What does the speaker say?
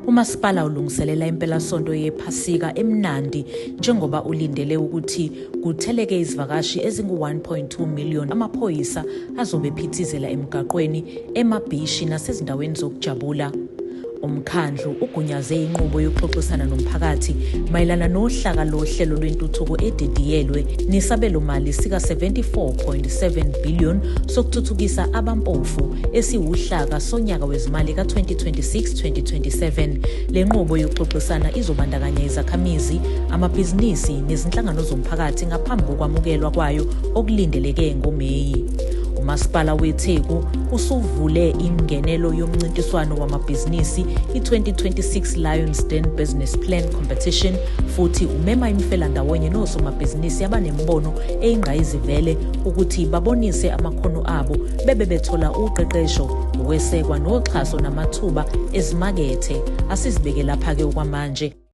Umasipala ulungiselela impelasonto yephasika emnandi njengoba ulindele ukuthi kutheleke izivakashi ezingu-1.2 million. Amaphoyisa azobe ephithizela emgaqweni, emabhishi nasezindaweni zokujabula. Umkhandlu ugunyaze inqubo yokuxoxisana nomphakathi mayelana nohlaka lohlelo lwentuthuko edidiyelwe nesabelomali sika-74.7 billion sokuthuthukisa abampofu esiwuhlaka sonyaka wezimali ka-2026-2027. Le nqubo yokuxoxisana izobandakanya izakhamizi, amabhizinisi nezinhlangano zomphakathi ngaphambi kokwamukelwa kwayo okulindeleke ngoMeyi. Umasipala weTheku usuvule ingenelo yomncintiswano wamabhizinisi i-2026 Lions Den Business Plan Competition futhi umema imifelandawonye nosomabhizinisi abanembono eyingqayizivele ukuthi babonise amakhono abo bebe bethola uqeqesho, ukwesekwa noxhaso namathuba ezimakethe. Asizibeke lapha-ke okwamanje.